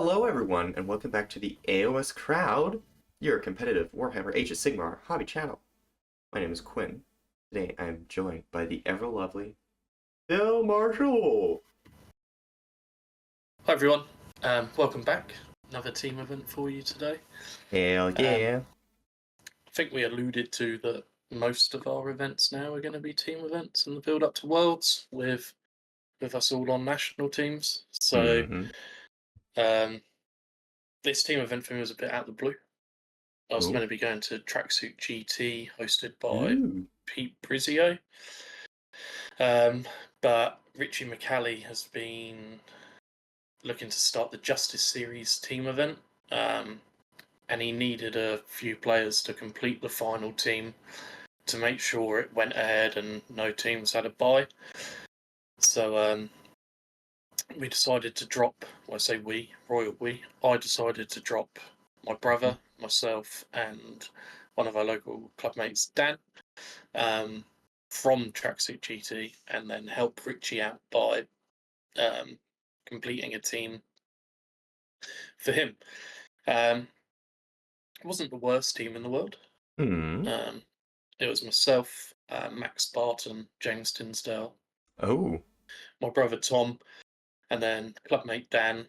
Hello, everyone, and welcome back to the AOS Crowd, your competitive Warhammer Age of Sigmar hobby channel. My name is Quin. Today I am joined by the ever-lovely Bill Marshall. Hi everyone, welcome back. Another team event for you today. Hell yeah. I think we alluded to that most of our events now are going to be team events in the build up to Worlds with us all on national teams. So this team event for me was a bit out of the blue. I was meant to be going to Tracksuit GT hosted by Pete Brizio. But Richie McCallie has been looking to start the Justice Series team event, and he needed a few players to complete the final team to make sure it went ahead and no teams had a bye. So we decided to drop, well, I say we, royal we, I decided to drop my brother, myself, and one of our local clubmates, Dan, from Tracksuit GT, and then help Richie out by completing a team for him. It wasn't the worst team in the world. It was myself, Max Barton, James Tinsdale, my brother Tom, and then clubmate Dan,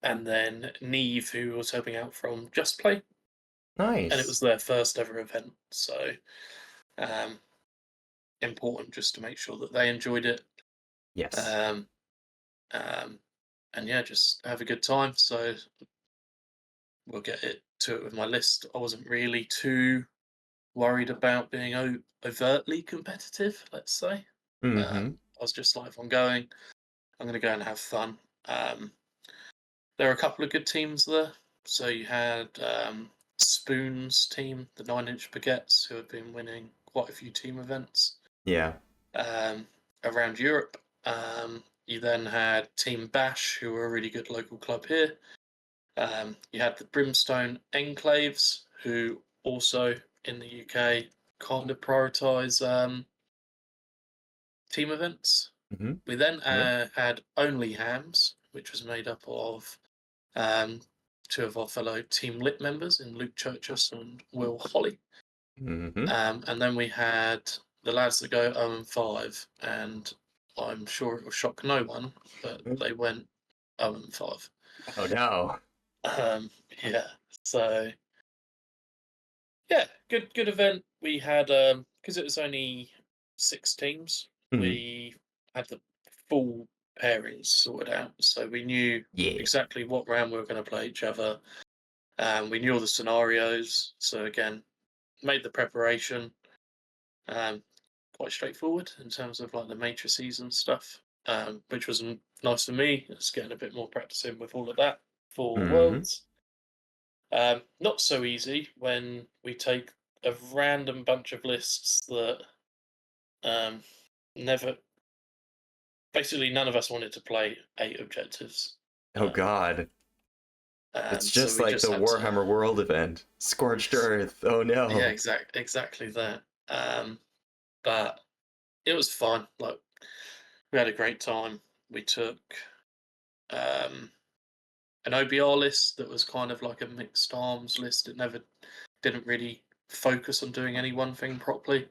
and then Neve, who was helping out from Just Play. Nice. And it was their first ever event, so important just to make sure that they enjoyed it. Yes. And yeah, just have a good time. So we'll get to it with my list. I wasn't really too worried about being overtly competitive, let's say. I was just like, if I'm going, I'm going to go and have fun. There are a couple of good teams there. So you had Spoon's team, the 9-inch baguettes, who have been winning quite a few team events. Yeah. Around Europe. You then had Team Bash, who were a really good local club here. You had the Brimstone Enclaves, who also in the UK kind of prioritise team events. We then had Only Hams, which was made up of two of our fellow Team Lit members in Luke Churchus and Will Holly. And then we had the lads that go 0-5, and I'm sure it will shock no one, but they went 0-5. Oh no. Yeah, so yeah, good event. We had because it was only 6 teams, we had the full pairings sorted out, so we knew exactly what round we were going to play each other. We knew all the scenarios, so again, made the preparation quite straightforward in terms of like the matrices and stuff, which was nice for me. It's getting a bit more practice in with all of that for Worlds. Not so easy when we take a random bunch of lists that basically none of us wanted to play 8 objectives. Oh god. It's just so like the Warhammer World event. Scorched Earth. Oh no. Yeah, exactly that. But it was fun. Like, we had a great time. We took an OBR list that was kind of like a mixed arms list. It didn't really focus on doing any one thing properly.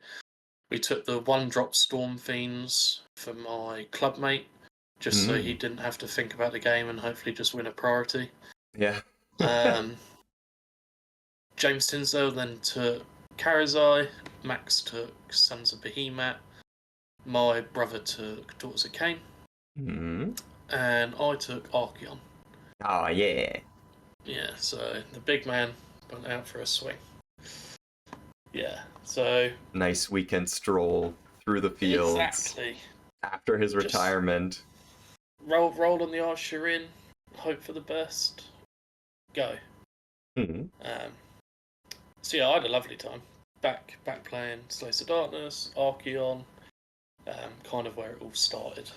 We took the 1-drop Storm Fiends for my clubmate, just so he didn't have to think about the game and hopefully just win a priority. Yeah. James Tinsdale then took Karazai, Max took Sons of Behemat, my brother took Daughters of Cain, and I took Archaon. Oh yeah. Yeah, so the big man went out for a swing. Yeah, so nice weekend stroll through the fields. Exactly. After his retirement. Roll on the Arshirin, hope for the best, go. So yeah, I had a lovely time. Back playing Slaves of Darkness, Archaon, kind of where it all started.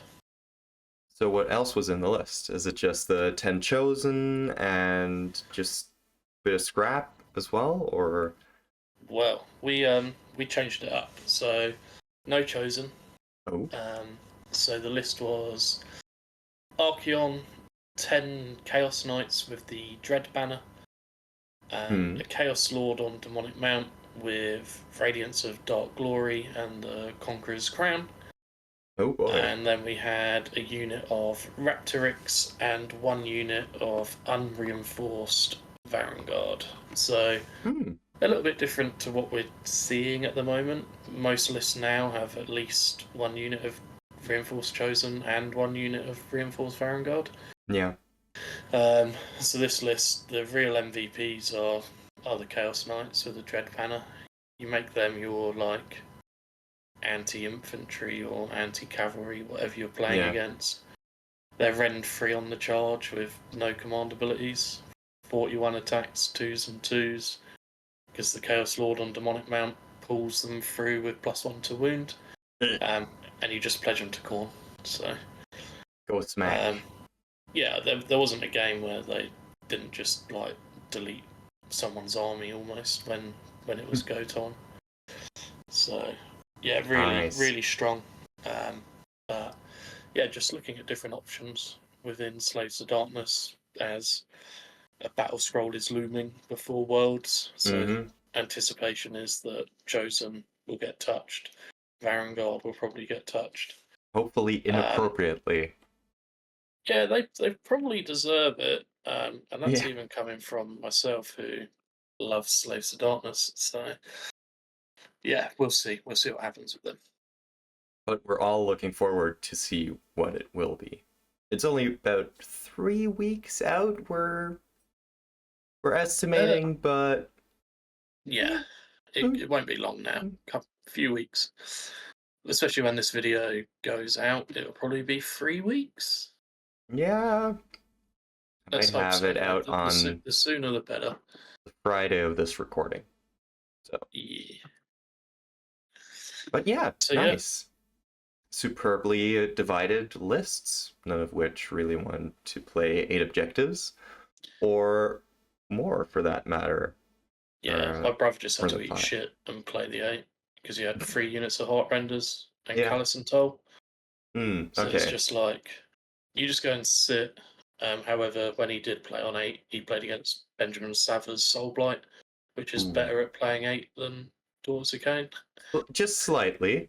So what else was in the list? Is it just the 10 chosen and just a bit of scrap as well, or? Well, we changed it up. So no chosen. So the list was Archaon, 10 Chaos Knights with the Dread Banner, a Chaos Lord on Demonic Mount with Radiance of Dark Glory and the Conqueror's Crown. Oh boy. And then we had a unit of Raptorix and one unit of unreinforced Varangard. So a little bit different to what we're seeing at the moment. Most lists now have at least one unit of reinforced Chosen and one unit of reinforced Varangard. Yeah. So this list, the real MVPs are the Chaos Knights with the Dread Banner. You make them your like anti-infantry or anti-cavalry, whatever you're playing against. They're rend free on the charge with no command abilities. 41 attacks, 2s and 2s, because the Chaos Lord on Demonic Mount pulls them through with +1 to wound. And you just pledge them to Khorne. So go smack. Yeah, there wasn't a game where they didn't just like delete someone's army almost when it was go time. So yeah, really strong. But yeah, just looking at different options within Slaves of Darkness as a battle scroll is looming before Worlds. So anticipation is that Chosen will get touched. Varangard will probably get touched. Hopefully inappropriately. Yeah, they probably deserve it. And that's even coming from myself who loves Slaves of Darkness. So yeah, we'll see. We'll see what happens with them. But we're all looking forward to see what it will be. It's only about 3 weeks out, we're estimating, but yeah, it won't be long now. A few weeks. Especially when this video goes out, it'll probably be 3 weeks. Yeah. Let's might have hope so, it out on the sooner the better. The Friday of this recording. So yeah. But yeah, So, nice. Superbly divided lists, none of which really want to play 8 objectives, or more for that matter. Yeah, my brother just had to eat shit and play the 8 because he had 3 units of Heart Renders and Callous and Toll. So it's just like, you just go and sit. However, when he did play on 8, he played against Benjamin Sava's Soulblight, which is better at playing 8 than Daughters of Cain. Just slightly.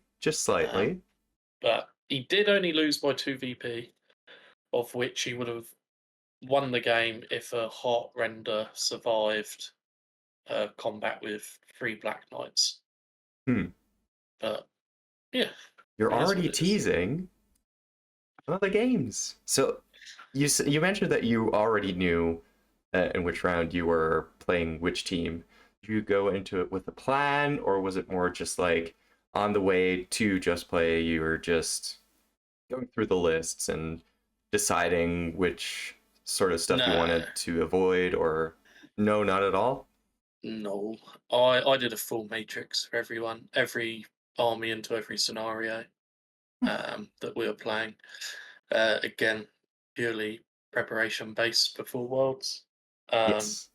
But he did only lose by 2 VP, of which he would have won the game if a Heart Render survived combat with 3 Black Knights. But yeah. You're already teasing other games. So you mentioned that you already knew in which round you were playing which team. Did you go into it with a plan, or was it more just like on the way to Just Play, you were just going through the lists and deciding which sort of stuff you wanted to avoid, or no, not at all? No, I did a full matrix for everyone, every army into every scenario that we were playing. Again, purely preparation based before Worlds. Yes.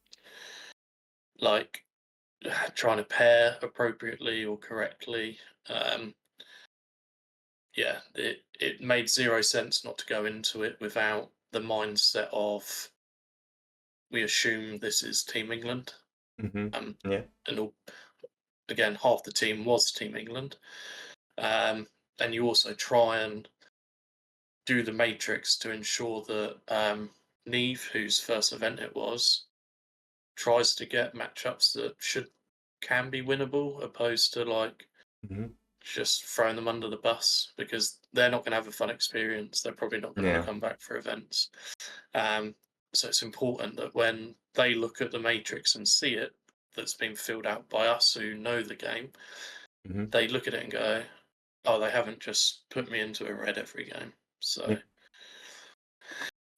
Like trying to pair appropriately or correctly. Yeah, it made 0 sense not to go into it without the mindset of we assume this is Team England. And again, half the team was Team England. And you also try and do the matrix to ensure that Neve, whose first event it was, tries to get matchups that can be winnable, opposed to like just throwing them under the bus, because they're not going to have a fun experience. They're probably not going to come back for events. So it's important that when they look at the matrix and see it, that's been filled out by us who know the game, they look at it and go, oh, they haven't just put me into a red every game. So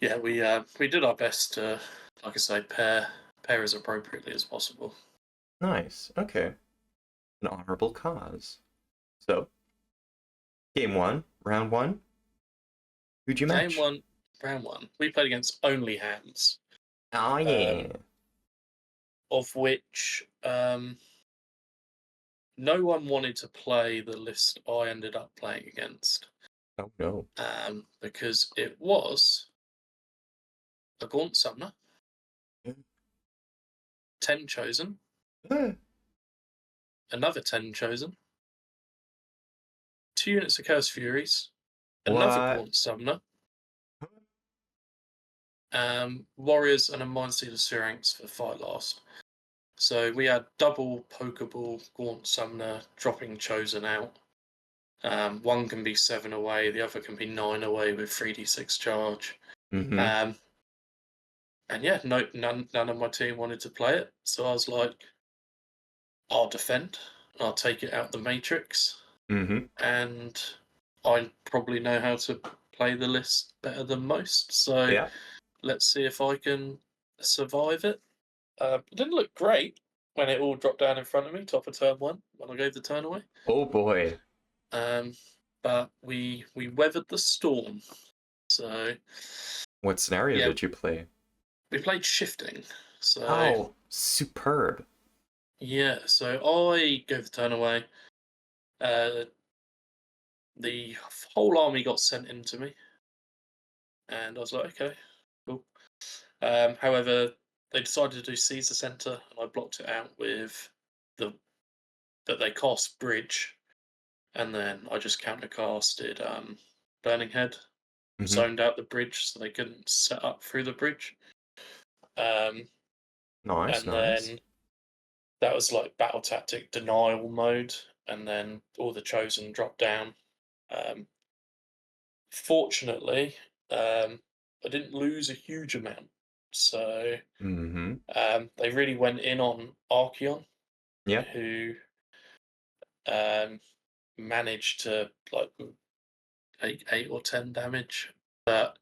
yeah, we did our best to, like I say, pair as appropriately as possible. Nice. Okay. An honorable cause. So, game 1, round 1. Who'd you match? Game 1, round 1. We played against only hands. Oh yeah. Of which no one wanted to play the list I ended up playing against. Oh no. Because it was a Gaunt Summoner, 10 chosen, another 10 chosen, 2 units of Chaos Furies, another What? Gaunt Summoner, Warriors, and a Mindsealer Syrinx for Fight Last. So we had double Pokeball Gaunt Summoner dropping chosen out. One can be 7 away, the other can be 9 away with 3d6 charge. Mm-hmm. And yeah, none of my team wanted to play it, so I was like, I'll defend, I'll take it out the matrix, Mm-hmm. and I probably know how to play the list better than most, so Yeah. let's see if I can survive it. It didn't look great when it all dropped down in front of me, top of turn 1, when I gave the turn away. Oh boy. But we weathered the storm. So What scenario yeah, did you play? we played shifting. So Oh, superb. yeah, so I gave the turn away. The whole army got sent into me, and I was like, okay, cool. However, they decided to do Caesar Center, and I blocked it out with the that they cast Bridge, and then I just countercasted Burning Head, Mm-hmm. zoned out the bridge so they couldn't set up through the bridge. Um, Nice, and nice. then that was like battle tactic denial mode, and then all the chosen dropped down. Um, Fortunately, I didn't lose a huge amount, so Mm-hmm. they really went in on Archaon, Yeah. who um, managed to like take 8 or 10 damage, but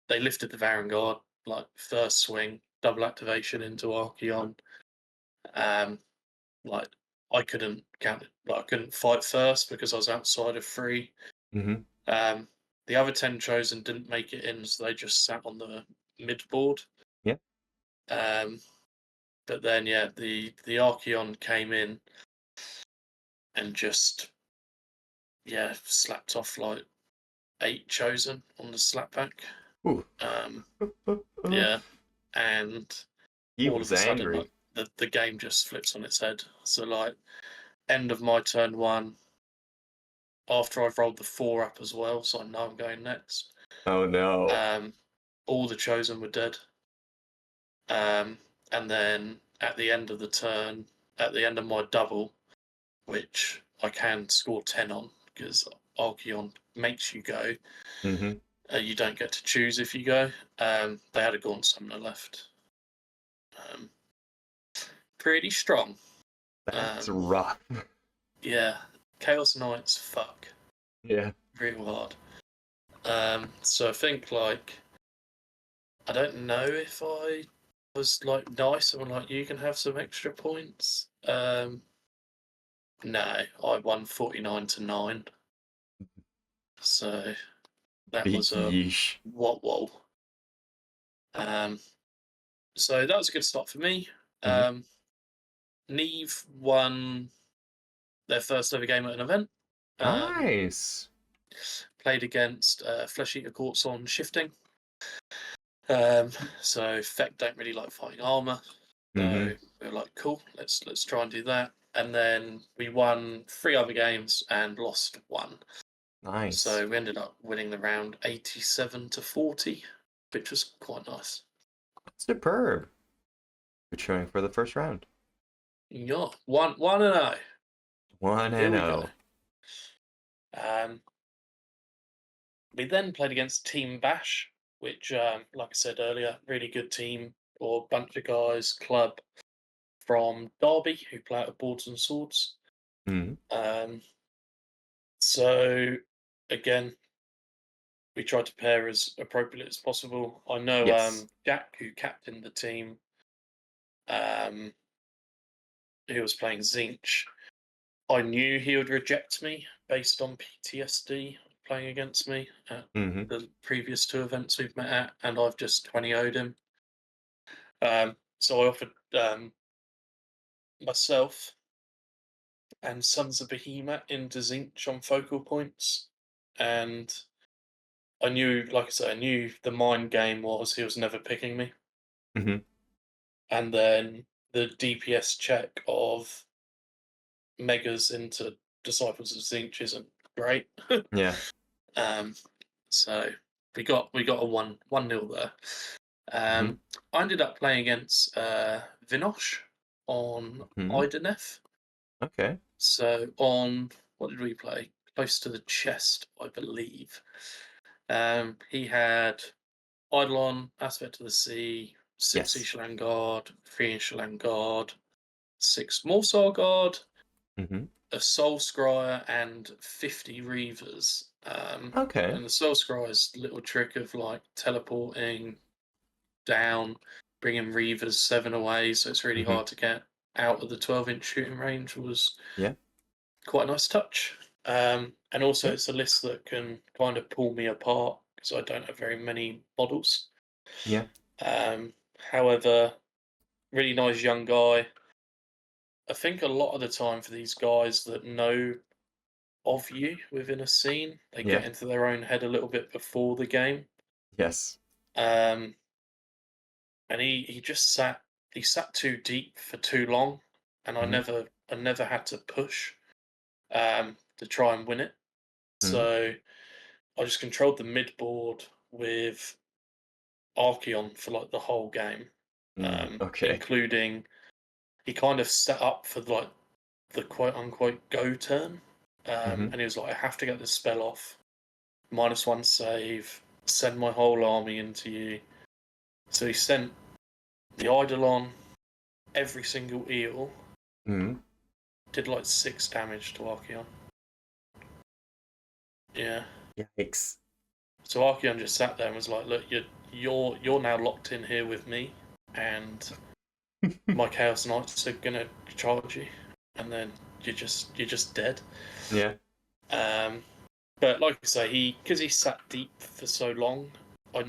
they lifted the Vanguard like first swing, double activation into Archaon. Um, like I couldn't count it, like I couldn't fight first because I was outside of 3. Mm-hmm. Um, the other 10 chosen didn't make it in, so they just sat on the mid board. Yeah. But then, yeah, the Archaon came in and just slapped off like 8 chosen on the slapback. Ooh. Um, yeah, and He all of was a sudden, like angry. the game just flips on its head. So like, end of my turn 1. After I've rolled the 4 up as well, so I know I'm going next. Oh no. All the chosen were dead. And then at the end of the turn, at the end of my double, which I can score 10 on because Archaon makes you go, Mm-hmm. you don't get to choose if you go. They had a Gaunt Summoner left. Um, Pretty strong. That's Um, rough. yeah, Chaos Knights fuck Yeah. real hard. So I think like I don't know if I was like nice and like you can have some extra points. No, I won 49-9. So that was a Yeesh. whoa. Um, so that was a good start for me. Mm-hmm. Neve won their first ever game at an event. Um, Nice. Played against Flesh Eater Courts on shifting. Um, so Feck don't really like fighting armor. Mm-hmm. So we were like, cool, let's try and do that. And then we won 3 other games and lost 1. Nice. So we ended up winning the round 87-40, which was quite nice. Superb. Good showing for the first round. Yeah, 1-0. 1 Here and we go. 0. We then played against Team Bash, which, like I said earlier, really good team or bunch of guys, club from Derby who play out of Boards and Swords. Mm-hmm. So again, we tried to pair as appropriately as possible. I know Yes. Jack, who captained the team, um, who was playing Zinch. I knew he would reject me based on PTSD playing against me at Mm-hmm. the previous 2 events we've met at, and I've just 20 would him. So I offered myself and Sons of Behemoth into Zinch on focal points, and I knew, like I say, I knew the mind game was he was never picking me, Hmm. and then the DPS check of Megas into Disciples of Zinch isn't great. Yeah. um, so we got a 1-0 there. Hmm. I ended up playing against Vinosh on Hmm. Idenef. Okay. So on what did we play? Close to the chest, I believe. He had Eidolon, Aspect of the Sea, 6 Yes. Ishalan Guard, 3 Ishalan Guard, 6 Morsar Guard, Hmm. a Soul Scryer, and 50 Reavers. Okay. And the Soul Scryer's little trick of like teleporting down, bringing Reavers 7 away, so it's really Hmm. hard to get out of the 12-inch shooting range was Yeah. quite a nice touch. And also, Yeah. it's a list that can kind of pull me apart because I don't have very many models. Yeah. However, really nice young guy. I think a lot of the time for these guys that know of you within a scene, they Yeah. get into their own head a little bit before the game. Yes. Um, and he just sat too deep for too long, and I Hmm. never had to push to try and win it. Hmm. So I just controlled the mid board with Archaon for like the whole game, Okay. including he kind of set up for like the quote unquote go turn, Hmm. and he was like, I have to get this spell off, -1 save, send my whole army into you. So he sent the Eidolon, every single eel, Hmm. did like 6 damage to Archaon. Yeah. Yikes. So Archaon just sat there and was like, "Look, you're now locked in here with me, and my Chaos Knights are gonna charge you, and then you're just dead." Yeah. Um, but like I say, because he sat deep for so long, I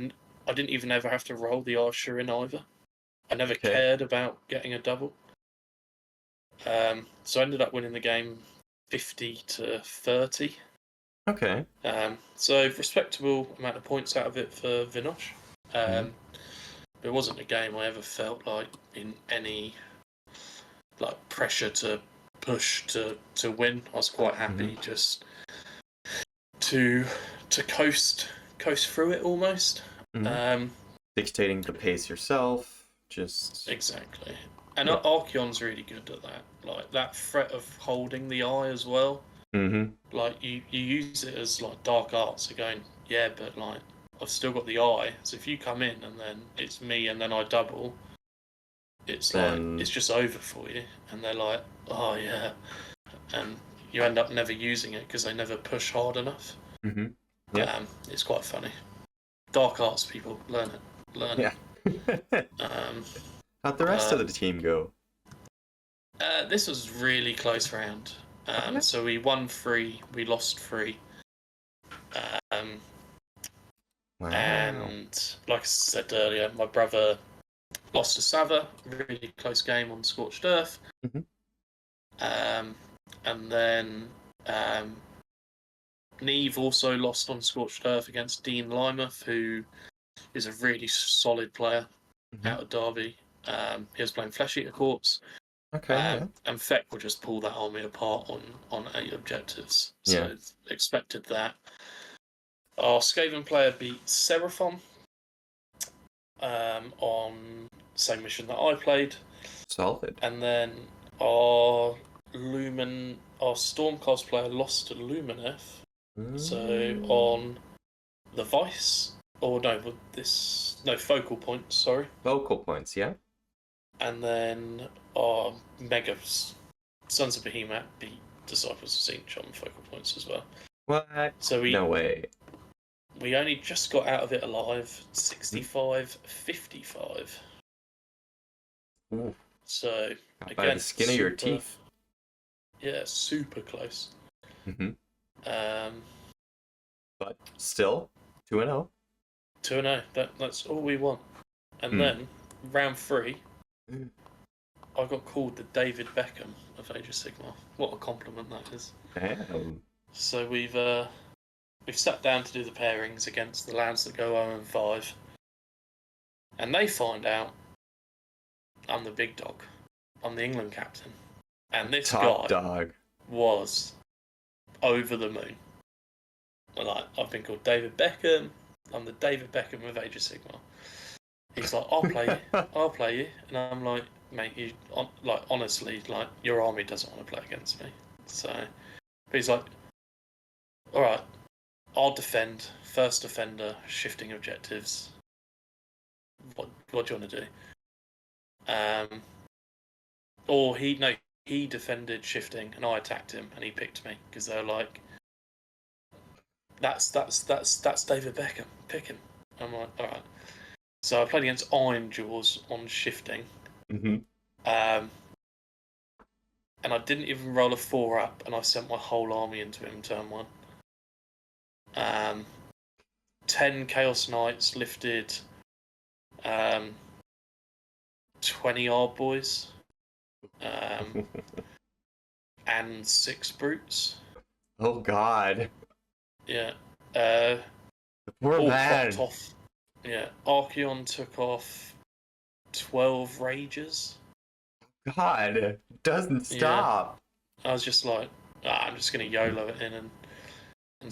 didn't even ever have to roll the Archer in either. I never Okay. cared about getting a double. So I ended up winning the game 50-30. Okay. So respectable amount of points out of it for Vinosh. Hmm. It wasn't a game I ever felt like in any like pressure to push to win. I was quite Hmm. happy just to coast through it almost. Hmm. Um, Dictating the pace yourself. Just. exactly. And Yeah. Archeon's really good at that. Like that threat of holding the eye as well. Hmm. Like you use it as like dark arts. So going, yeah, but like I've still got the eye. So if you come in and then it's me and then I double, it's like Then. it's just over for you. And they're like, oh yeah, and you end up never using it because they never push hard enough. Hmm. Yeah. It's quite funny. Dark arts people learn it. Yeah. Um, How'd the rest of but the team go? this was really close round. Okay. So we won 3, we lost 3. Um, Wow. and like I said earlier, my brother lost to Sava, really close game on Scorched Earth. Hmm. Um, and then Neve also lost on Scorched Earth against Dean Limuth, who is a really solid player Hmm. out of Derby. He was playing Flesh Eater Corpse. Okay. Yeah. And Feck will just pull that army apart on 8 objectives. Yeah. So expected that. Our Skaven player beat Seraphon on the same mission that I played. Solid. And then our our Storm cosplayer lost to Lumineth. So on the Vice, or no, Focal Point, sorry. Vocal points. Yeah. And then our Mega Sons of Behemoth beat Disciples of Zinch on Focal Points as well. What? So No way. we only just got out of it alive, 65-55. Ooh. So By the again, skin of your teeth. Yeah, super close. Hmm. Um, But still, 2-0. 2-0. That's all we want. And Hmm. then round 3, I got called the David Beckham of Age of Sigmar. What a compliment that is. Damn. So we've we've sat down to do the pairings against the lads that go 0-5, and they find out I'm the big dog. I'm the England captain, and this Top guy dog was over the moon. Like, I've been called David Beckham. I'm the David Beckham of Age of Sigmar. He's like, I'll play you. I'll play you. And I'm like, mate, you like honestly, like your army doesn't want to play against me. So, but he's like, all right, I'll defend. First defender, shifting objectives. What do you want to do? Or he defended shifting, and I attacked him, and he picked me because they're like, that's David Beckham. Pick him. I'm like, all right. So I played against Iron Jaws on shifting. Mm-hmm. And I didn't even roll a 4-up, and I sent my whole army into him turn 1. 10 Chaos Knights lifted 20 Ard Boys and 6 Brutes. Oh God. Yeah. Poor all man. popped off. Yeah. Archaon took off 12 Ragers. God, doesn't stop. Yeah. I was just like, I'm just going to YOLO it in and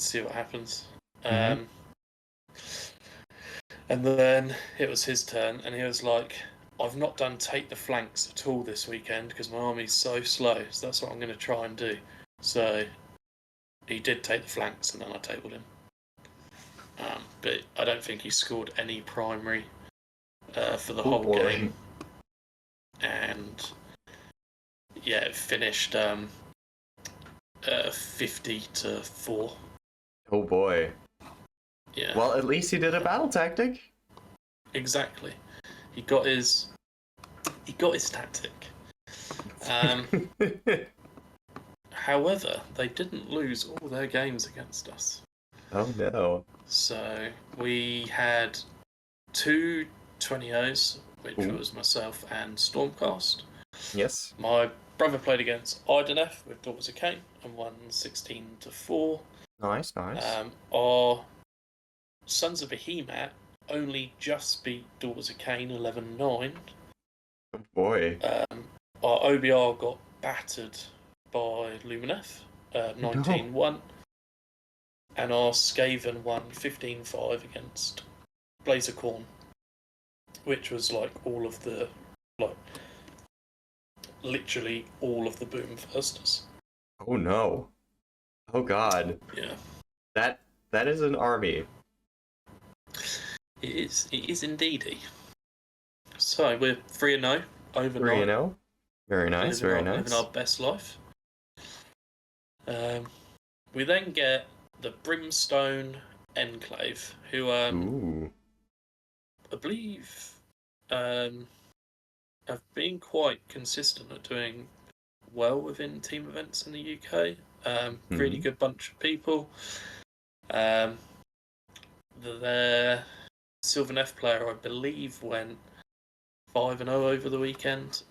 see what happens. Mm-hmm. And then it was his turn, and he was like, I've not done take the flanks at all this weekend because my army's so slow, so that's what I'm going to try and do. So he did take the flanks, and then I tabled him. But I don't think he scored any primary for the whole game. And yeah, it finished 50-4. Oh boy. Yeah. Well, at least he did a battle tactic. Exactly. He got his tactic. However, they didn't lose all their games against us. Oh no. So we had 2 20-0s, which was myself and Stormcast. Yes. My brother played against Ideneth with Daughters of Cain and won 16-4. Nice. Our Sons of Behemoth only just beat Daughters of Cain 11-9. Oh boy. Our OBR got battered by Lumineth 19-1. No. And our Skaven won 15-5 against Blazercorn, which was like literally all of the Boom Firsters. Oh no. Oh God. Yeah. That is an army. It is indeedy. So we're 3-0 overnight. 3-0. Very nice, Living our best life. We then get the Brimstone Enclave, who I believe have been quite consistent at doing well within team events in the UK. Really good bunch of people. Their Sylvaneth player, I believe, went 5-0 over the weekend,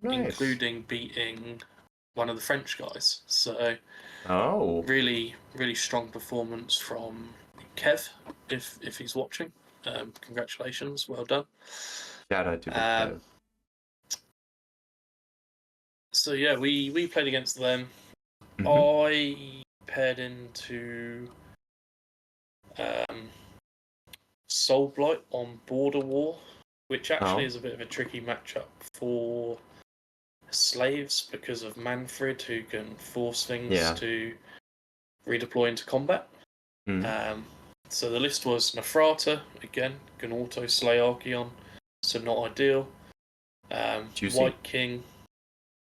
including beating one of the French guys. So, really, really strong performance from Kev, if he's watching. Congratulations, well done. Shout out to Kev. So yeah, we played against them. I paired into Soulblight on Border War, which actually is a bit of a tricky matchup for slaves because of Manfred, who can force things to redeploy into combat. So the list was Nefrata, again, can auto slay Archaon, so not ideal. White King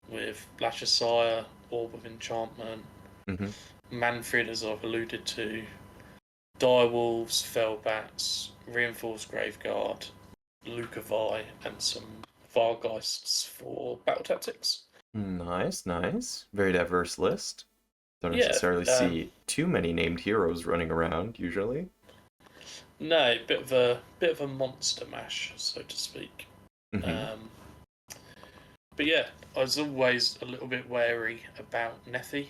with Lasher Sire, Orb of Enchantment. Manfred, as I've alluded to. Direwolves, Fellbats, Reinforced Graveguard, Lucavi, and some Vargeists for battle tactics. Nice. Very diverse list. Don't necessarily see too many named heroes running around usually. No, bit of a monster mash, so to speak. But yeah, I was always a little bit wary about Nethy.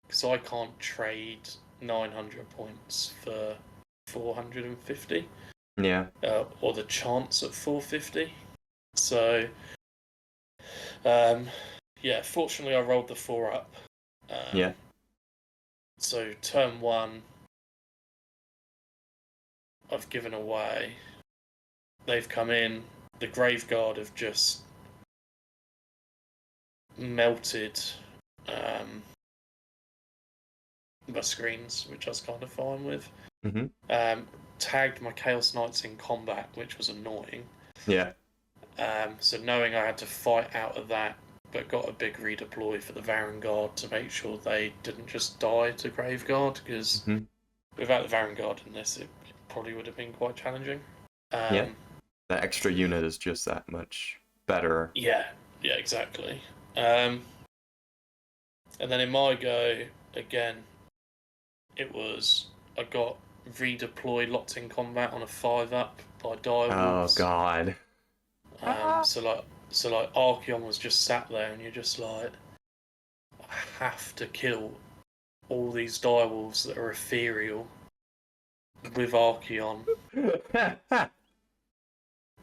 because I can't trade 900 points for 450. Yeah. Or the chance at 450. So, yeah, fortunately I rolled the 4 up. Yeah. So turn 1, I've given away. They've come in. The Graveguard have just melted my screens, which I was kind of fine with. Mm-hmm. Tagged my Chaos Knights in combat, which was annoying. Yeah. So knowing I had to fight out of that, but got a big redeploy for the Varangard to make sure they didn't just die to Graveguard, because without the Varangard in this, it probably would have been quite challenging. Yeah. That extra unit is just that much better. Yeah, exactly. And then in my go, again, it was I got redeployed, locked in combat on a 5-up by Oh direwolves. God. So like Archaon was just sat there, and you're just like, I have to kill all these direwolves that are ethereal with Archaon,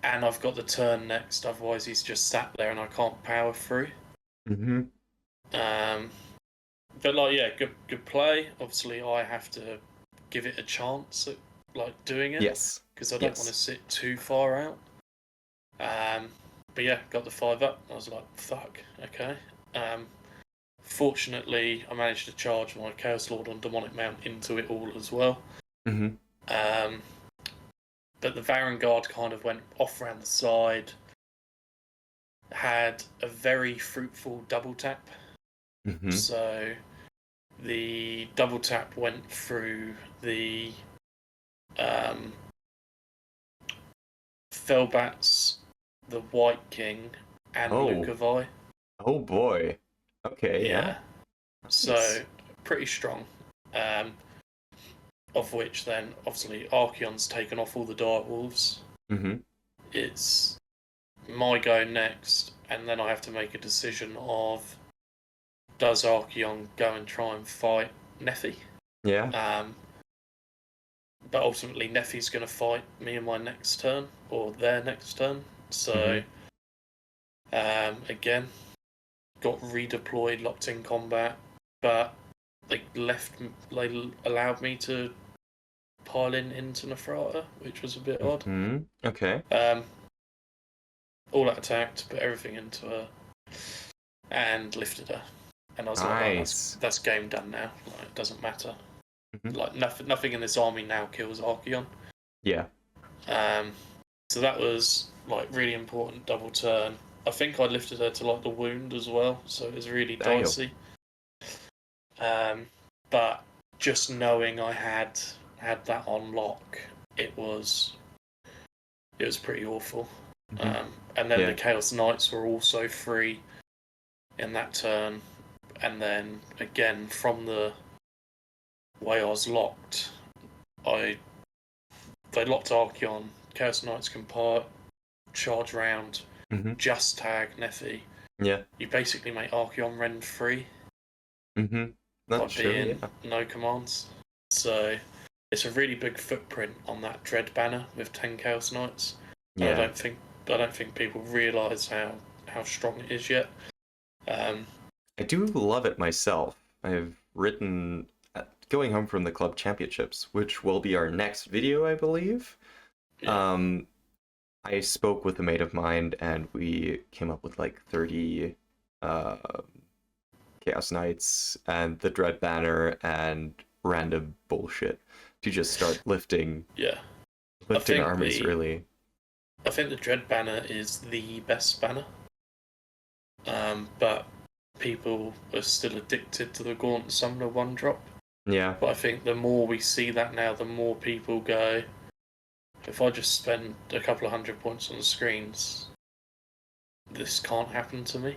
and I've got the turn next. Otherwise, he's just sat there, and I can't power through. But like, yeah, good play. Obviously, I have to give it a chance at like doing it. Yes. Because I don't want to sit too far out. But yeah, got the 5-up. I was like, fuck, okay. Fortunately, I managed to charge my Chaos Lord on Demonic Mount into it all as well. But the Varangard kind of went off around the side, had a very fruitful double tap. So the double tap went through the Felbats, the White King, and Lucavi. Oh boy. Okay, yeah. So pretty strong. Of which then obviously Archaon's taken off all the direwolves. It's my go next, and then I have to make a decision of, does Archaon go and try and fight Nephi? Yeah. But ultimately Nephi's going to fight me in my next turn, or their next turn. So again, got redeployed, locked in combat, but they allowed me to pile into Nephrata, which was a bit odd. Okay. All out attacked, put everything into her, and lifted her. And I was like, oh, that's game done now. Like, it doesn't matter. Like nothing in this army now kills Archaon. Yeah. So that was like really important double turn. I think I lifted her to like the wound as well, so it was really dicey. But just knowing I had that on lock, it was pretty awful. And then the Chaos Knights were also free in that turn, and then again from the way I was locked, they locked Archaon. Chaos Knights can charge round, just tag Nephi. Yeah. You basically make Archaon rend free. That's true. No commands. So it's a really big footprint on that Dread banner with 10 Chaos Knights. Yeah. I don't think people realise how strong it is yet. I do love it myself. I've written going home from the club championships, which will be our next video, I believe. Yeah. I spoke with a mate of mine, and we came up with like 30 Chaos Knights and the Dread banner and random bullshit to just start lifting. Yeah. Lifting armies, really. I think the Dread banner is the best banner. But people are still addicted to the Gaunt Summoner 1-drop. Yeah. But I think the more we see that now, the more people go, if I just spend a couple of 100 points on the screens, this can't happen to me.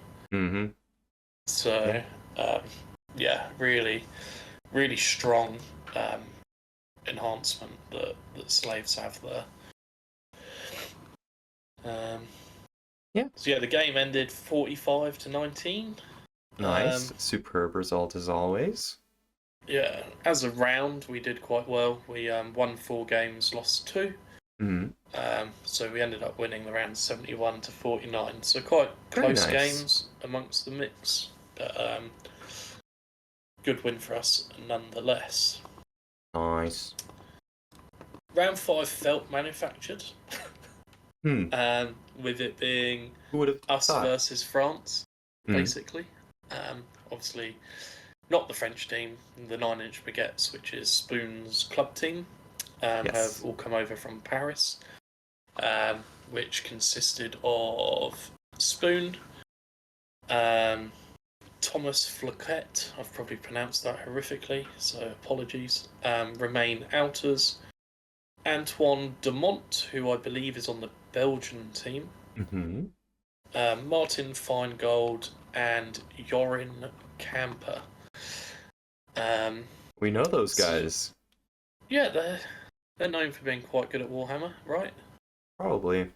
So, really, really strong enhancement that slaves have there. So the game ended 45-19. Nice. Superb result as always. Yeah, as a round, we did quite well. We won 4 games, lost 2. Mm. So we ended up winning the round 71 to 49. So quite Very close nice. games amongst the mix, but good win for us nonetheless. Nice. Round 5 felt manufactured, Hmm. with it being Who would have us thought? versus France, basically. Obviously, not the French team, the 9-inch Baguettes, which is Spoon's club team, have Yes. all come over from Paris, which consisted of Spoon, Thomas Flaquet, I've probably pronounced that horrifically, so apologies, Romain Outers, Antoine Demont, who I believe is on the Belgian team, Mm-hmm. Martin Feingold, and Jorin Camper. We know those guys. Yeah, they're known for being quite good at Warhammer, right? Probably.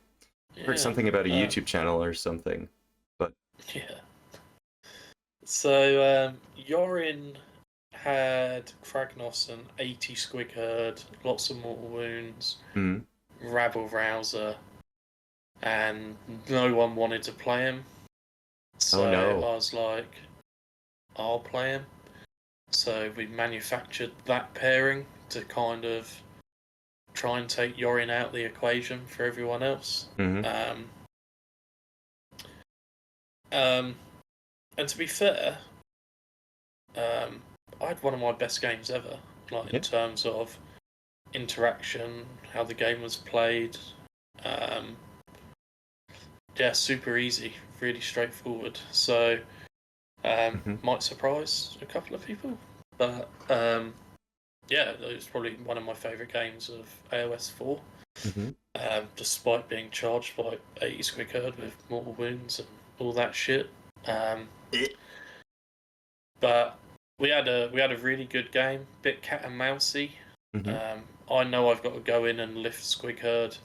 Yeah. Heard something about a YouTube channel or something. But yeah. So Yorin had Kragnos and 80 Squig Herd, lots of mortal wounds, rabble rouser, and no one wanted to play him. So I was like, I'll play him. So we manufactured that pairing to kind of try and take Yorin out of the equation for everyone else. And to be fair, I had one of my best games ever, like in terms of interaction, how the game was played. Yeah, super easy, really straightforward. So might surprise a couple of people, but yeah, it was probably one of my favourite games of AOS 4. Despite being charged by 80 Squig Herd with mortal wounds and all that shit. But we had a really good game, bit cat and mousey. I know I've got to go in and lift Squig Herd.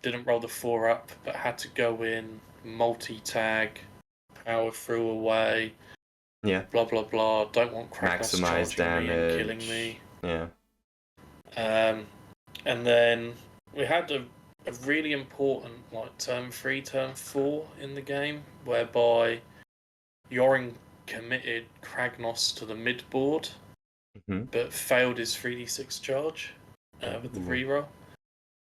Didn't roll the 4 up, but had to go in, multi-tag, power through away. Yeah. Blah blah blah. Don't want Kragnos Maximize charging damage. me and killing me. Yeah. And then we had a really important like turn 3, turn 4 in the game, whereby Yorin committed Kragnos to the mid board, but failed his 3d6 charge with the reroll.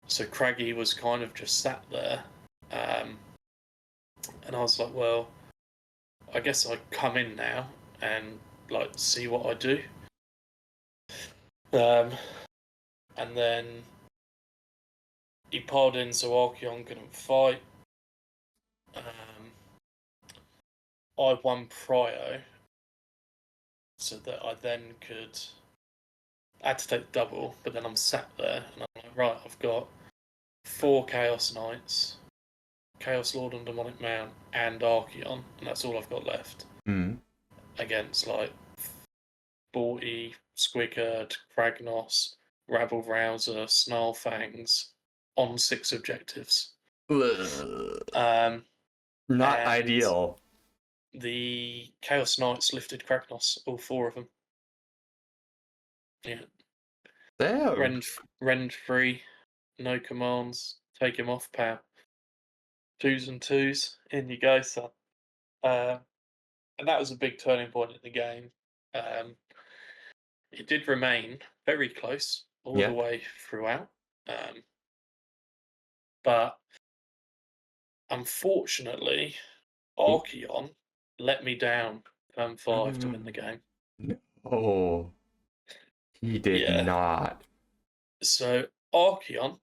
So Craggy was kind of just sat there, and I was like, well, I guess I come in now and like see what I do. And then he piled in so Archaon couldn't fight. I won Prio, so that I then could. I had to take double, but then I'm sat there and I'm like, right, I've got 4 Chaos Knights, Chaos Lord and Demonic Mount, and Archaon, and that's all I've got left. Against like 40 Squig Herd, Kragnos, Rabble Rouser, Snarlfangs on 6 objectives. Not ideal. The Chaos Knights lifted Kragnos, all 4 of them. Yeah. Damn. Rend free, no commands, take him off, pal. 2s and 2s, in you go, son. And that was a big turning point in the game. It did remain very close all the way throughout. But unfortunately, Archaon let me down turn 5 to win the game. No, he did not. So Archaon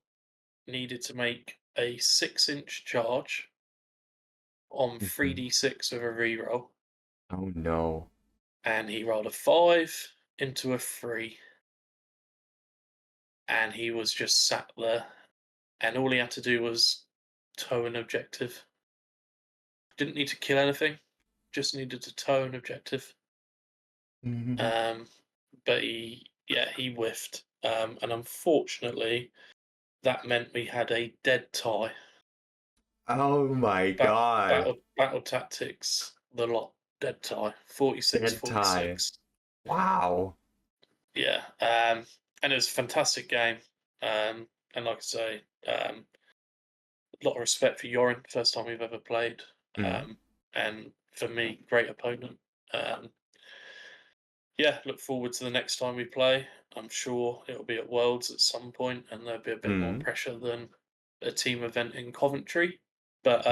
needed to make a 6-inch charge on 3d6 with a reroll. Oh no. And he rolled a 5 into a 3. And he was just sat there. And all he had to do was tow an objective. Didn't need to kill anything, just needed to tow an objective. But he whiffed. And unfortunately, that meant we had a dead tie. Oh my god. Battle Tactics, the lot, dead tie. 46, Dead 46. Wow. Yeah, and it was a fantastic game. And like I say, a lot of respect for Yorin, first time we've ever played. Mm. And for me, great opponent. Um, yeah, look forward to the next time we play. I'm sure it'll be at Worlds at some point, and there'll be a bit more Mm. pressure than a team event in Coventry. But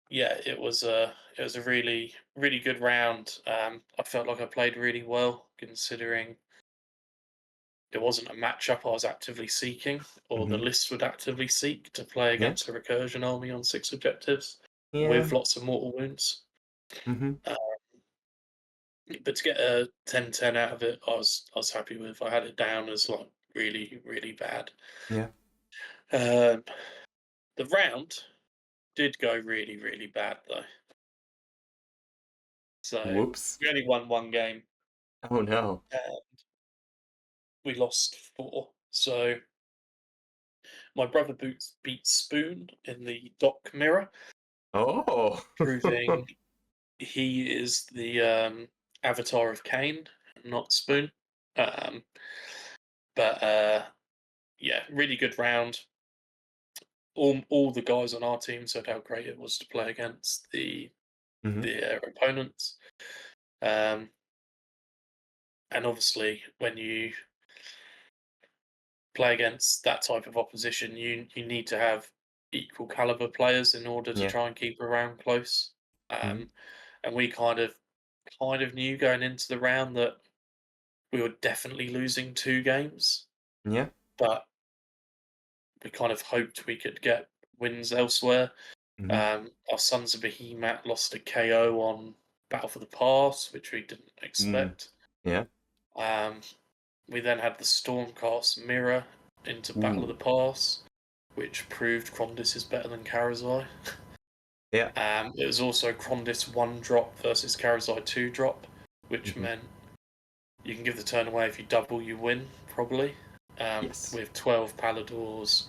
yeah, it was a really good round. I felt like I played really well, considering it wasn't a matchup I was actively seeking, or the Hmm. list would actively seek to play Yeah. against a recursion army on 6 objectives Yeah. with lots of mortal wounds. Hmm. Uh, but to get a 10-10 out of it, I was happy with. I had it down as like really bad. Yeah. Um, the round did go really bad though. So Whoops. we only won one game. Oh no. We lost four. So my brother beat Spoon in the dock mirror, Oh. proving he is the avatar of Cain, not Spoon. Um, but yeah, really good round. All the guys on our team said how great it was to play against Hmm. their opponents. Um, and obviously, when you play against that type of opposition, you need to have equal caliber players in order to Yeah. try and keep around close. Hmm. And we kind of knew going into the round that we were definitely losing two games, Yeah. but we kind of hoped we could get wins elsewhere. Hmm. Our Sons of Behemoth lost a KO on Battle for the Pass, which we didn't Mm. expect. Yeah. Um, we then had the Stormcast mirror into Battle of Ooh. the Pass, which proved Krondis is better than Karazai. Yeah. It was also Krondis 1 drop versus Karazai 2 drop, which Hmm. meant you can give the turn away if you double, you win, probably. Yes. With 12 Paladors,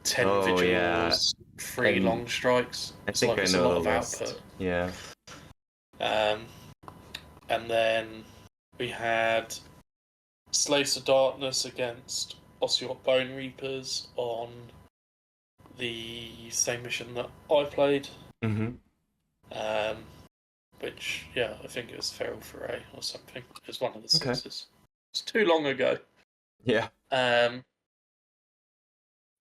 10 Oh yeah. Vigils, 3 And long strikes. I It's think like I it's a know lot the of list. output. Yeah. Um, and then we had Slaves of Darkness against Ossiot Bone Reapers on the same mission that I played. Hmm. Um, which, yeah, I think it was Feral Foray or something. It was one of the Okay. sixes. It's too long ago. Yeah. Um,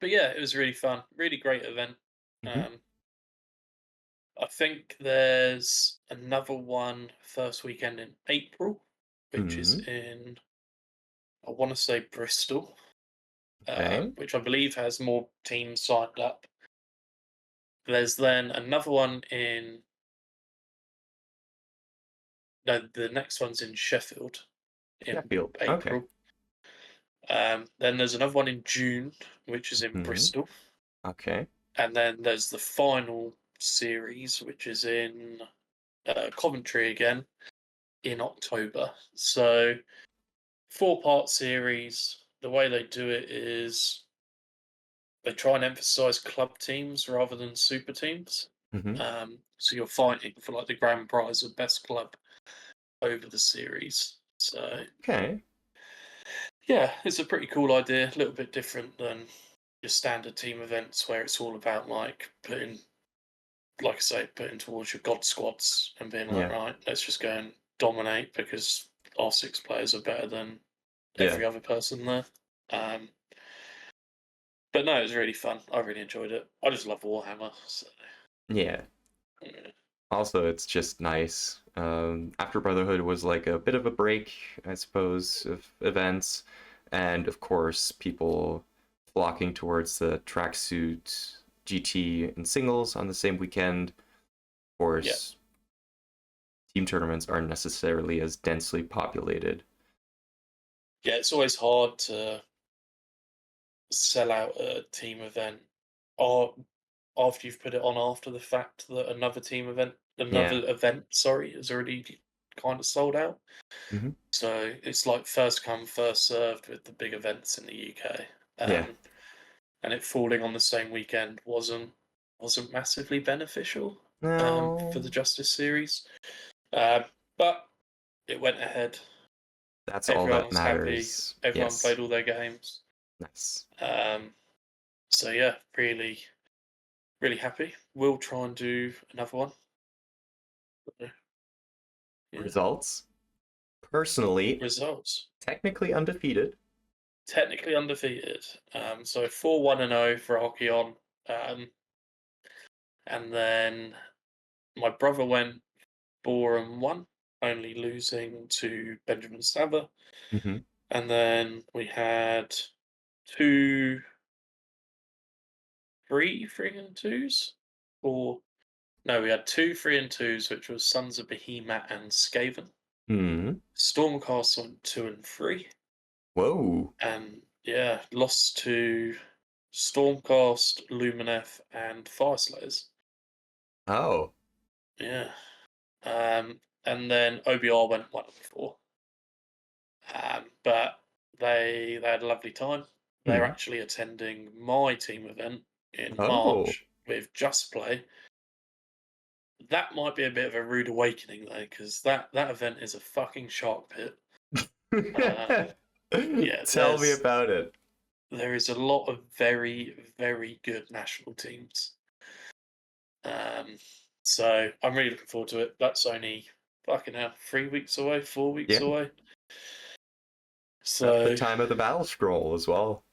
but yeah, it was really fun. Really great event. Hmm. Um, I think there's another one first weekend in April, which is Hmm. in, I want to say Bristol, Okay. which I believe has more teams signed up. There's then another one in, no, the next one's in Sheffield in Sheffield. Okay. April. Then there's another one in June, which is in Hmm. Bristol. Okay. And then there's the final series, which is in Coventry again in October. So 4-part series. The way they do it is they try and emphasize club teams rather than super teams. Hmm. So you're fighting for like the grand prize of best club over the series. So Okay. yeah, it's a pretty cool idea. A little bit different than your standard team events where it's all about like putting, like I say, putting towards your god squads and being like, Yeah. right, let's just go and dominate because our 6 players are better than Yeah. every other person there. Um, but no, it was really fun. I really enjoyed it. I just love Warhammer. So, Yeah. yeah. Also, it's just nice. After Brotherhood was like a bit of a break, I suppose, of events, and of course, people flocking towards the tracksuit GT and singles on the same weekend. Of Yeah, course, team tournaments aren't necessarily as densely populated. yeah, it's always hard to sell out a team event or after you've put it on after the fact that Yeah. another event, sorry, is already kind of sold out. Hmm. So it's like first come, first served with the big events in the UK. Yeah. And it falling on the same weekend wasn't massively beneficial for No. the Justice series. Uh, but it went ahead. That's all Everyone that was happy. matters. Everyone Yes. played all their games. Nice. So yeah, really, really happy. We'll try and do another one. Yeah. Results. Personally, Results. technically undefeated. Technically undefeated. So 4-1-0 for Archaon. And then my brother went 4-1, only losing to Benjamin Stabber. Mm-hmm. And then we had two, three and twos, or no, we had 2 3-2s, which was Sons of Behemat and Skaven. Hmm. Stormcast went 2-3, Whoa. and yeah, lost to Stormcast, Lumineth, and Fireslayers. Oh. Yeah. And then OBR went 1-4. But they had a lovely time. They're Hmm. actually attending my team event in Oh. March with Just Play. That might be a bit of a rude awakening though, because that event is a fucking shark pit. Yeah, Tell me about it. there is a lot of very, very good national teams. So I'm really looking forward to it. That's only fucking hell, 3 weeks away, 4 weeks Yeah. away. That's the So time of the battlescroll as well.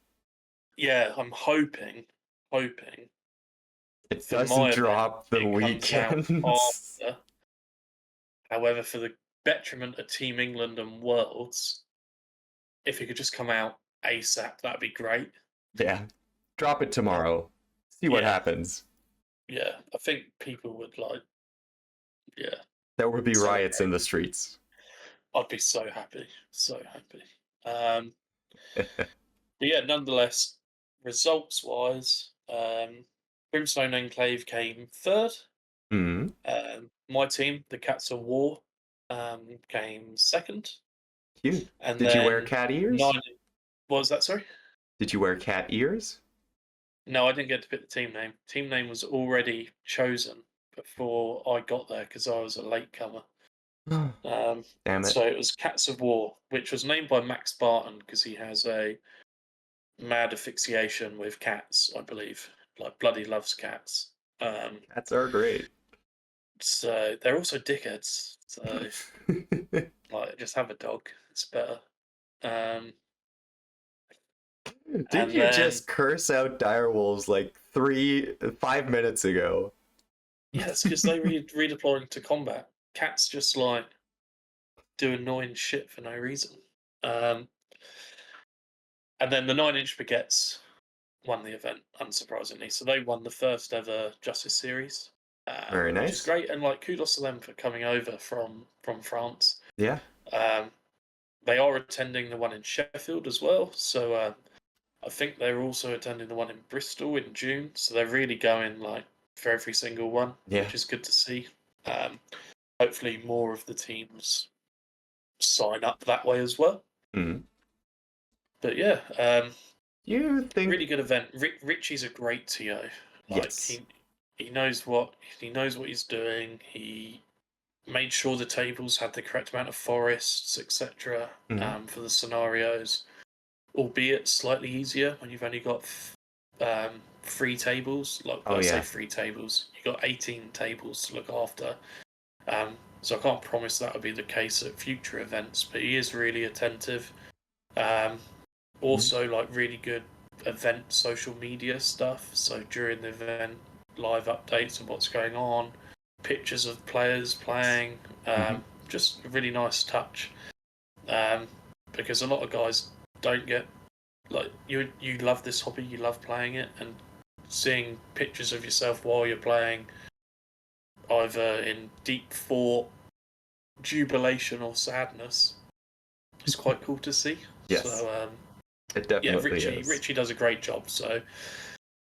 yeah, I'm hoping It for doesn't my event drop the it comes out weekends. after. However, for the detriment of Team England and Worlds, if it could just come out ASAP, that'd be great. Yeah. Drop it tomorrow. See what Yeah. happens. Yeah, I think people would like. Yeah, There would be riots celebrate. in the streets. I'd be so happy, so happy. But yeah, nonetheless, results-wise, Brimstone Enclave came third. Hmm. My team, the Cats of War, came second, Cute. and Did you wear then cat ears? nine. What was that? Sorry. Did you wear cat ears? No, I didn't get to pick the team name. Team name was already chosen before I got there because I was a latecomer. Damn it. So it was Cats of War, which was named by Max Barton because he has a mad asphyxiation with cats, I believe. Like bloody loves cats. Cats are great. So they're also dickheads. So like, just have a dog. It's better. Um, Did and you then just curse out direwolves like 5 minutes ago? yeah, it's because they redeploying to combat. Cats just like do annoying shit for no reason. And then the 9-inch Baguettes won the event, unsurprisingly. So they won the first ever Justice Series, Very which is nice. great. And like, kudos to them for coming over from France. Yeah. They are attending the one in Sheffield as well. So I think they're also attending the one in Bristol in June. So they're really going like for every single one, Yeah. which is good to see. Hopefully, more of the teams sign up that way as well. Mm. But yeah, You think? really good event. Richie's a great TO. Like Yes. he knows what he's doing. He made sure the tables had the correct amount of forests, etc. Mm. For the scenarios, albeit slightly easier when you've only got 3 tables. Like Oh I say, yeah. 3 tables. You got 18 tables to look after. So I can't promise that will be the case at future events, but he is really attentive. Also, like really good event social media stuff. So during the event, live updates of what's going on, pictures of players playing. Just a really nice touch. Because a lot of guys don't get like you love this hobby, you love playing it, and seeing pictures of yourself while you're playing, either in deep thought, jubilation, or sadness, is quite cool to see. Yes. So It definitely yeah, is. Richie does a great job. So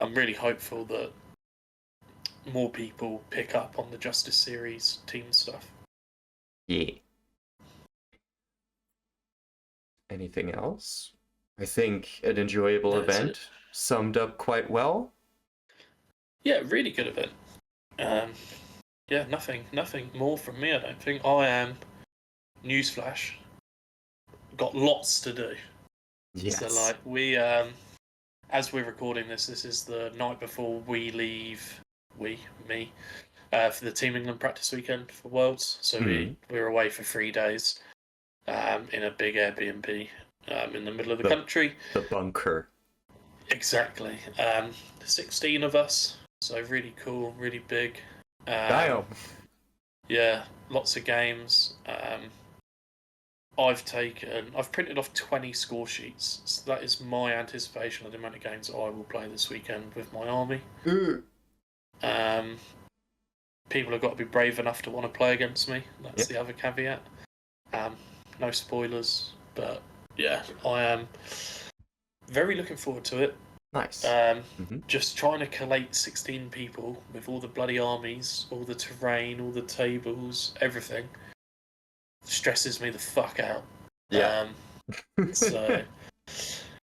I'm really hopeful that more people pick up on the Justice Series team stuff. Yeah. Anything else? I think an enjoyable That's event it. summed up quite well. Yeah, really good event. Yeah, nothing more from me. I don't think I am newsflash, got lots to do. Yes. So like we, as we're recording this is the night before we leave. Me, for the Team England practice weekend for Worlds. So we're away for 3 days, in a big Airbnb, in the middle of the country. The bunker. Exactly. 16 of us. So really cool, really big. Damn. Yeah, lots of games. I've printed off 20 score sheets. So that is my anticipation of the amount of games that I will play this weekend with my army. People have got to be brave enough to want to play against me. That's the other caveat. No spoilers, but yeah, I am very looking forward to it. Nice. Just trying to collate 16 people with all the bloody armies, all the terrain, all the tables, everything stresses me the fuck out. Yeah. So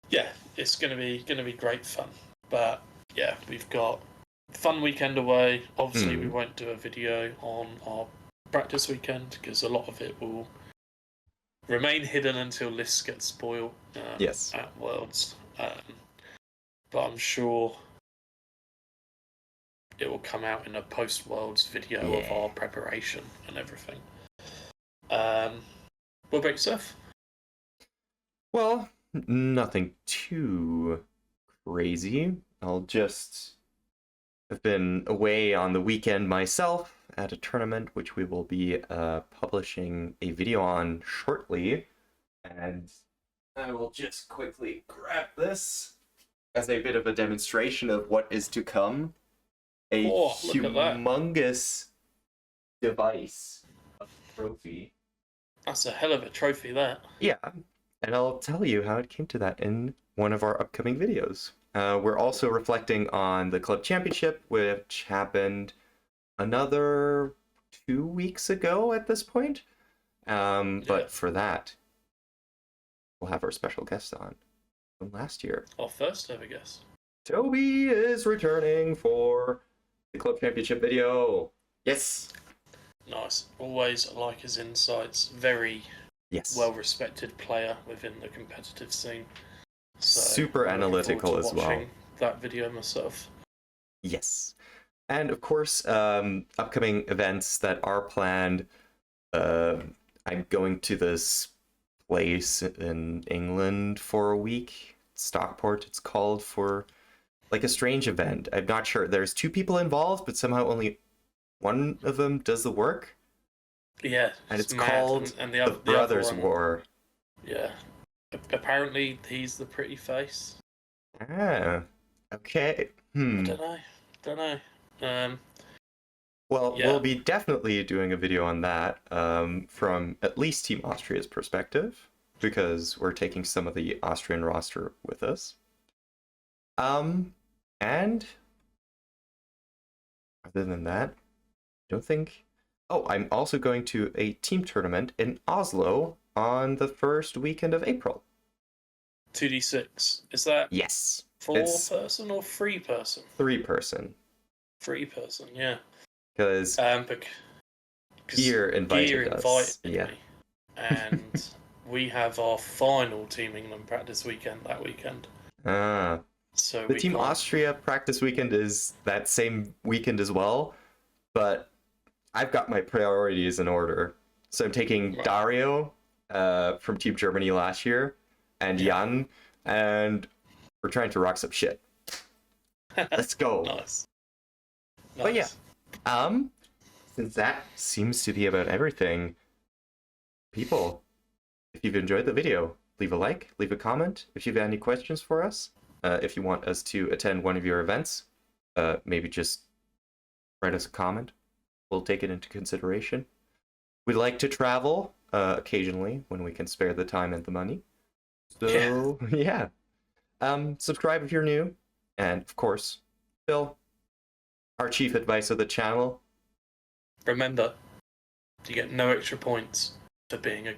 yeah, it's gonna be great fun. But yeah, we've got a fun weekend away. Obviously, we won't do a video on our practice weekend because a lot of it will remain hidden until lists get spoiled. At Worlds. But I'm sure it will come out in a post-Worlds video of our preparation and everything. What about yourself? Well, nothing too crazy. I've been away on the weekend myself at a tournament, which we will be publishing a video on shortly. And I will just quickly grab this as a bit of a demonstration of what is to come. A humongous device, a trophy. That's a hell of a trophy, that. Yeah, and I'll tell you how it came to that in one of our upcoming videos. We're also reflecting on the club championship, which happened another 2 weeks ago at this point. But for that, we'll have our special guest on from last year. Our first ever guest. Toby is returning for the club championship video. Yes. Nice. Always like his insights. Very well-respected player within the competitive scene. So super analytical as well. That video myself. Yes. And of course, upcoming events that are planned. I'm going to this place in England for a week. Stockport, it's called, for like a strange event. I'm not sure. There's 2 people involved, but somehow only one of them does the work. Yeah. And it's called the Brothers War. Yeah. Apparently, he's the pretty face. Ah. Okay. I don't know. Well, we'll be definitely doing a video on that from at least Team Austria's perspective, because we're taking some of the Austrian roster with us. And other than that, I don't think... Oh, I'm also going to a team tournament in Oslo on the first weekend of April. 2d6. Is that 4-person or 3-person? 3-person. 3-person, yeah. Because Gear invited us. Me. And we have our final Team England practice weekend that weekend. So the Team Austria practice weekend is that same weekend as well, but I've got my priorities in order. So I'm taking Dario from Team Germany last year, and Jan, and we're trying to rock some shit. Let's go. Nice. But yeah, since that seems to be about everything, people, if you've enjoyed the video, leave a like, leave a comment. If you've got any questions for us, if you want us to attend one of your events, maybe just write us a comment. We'll take it into consideration. We'd like to travel occasionally when we can spare the time and the money. So, yeah. Subscribe if you're new. And, of course, Phil, our chief advice of the channel. Remember, you get no extra points for being a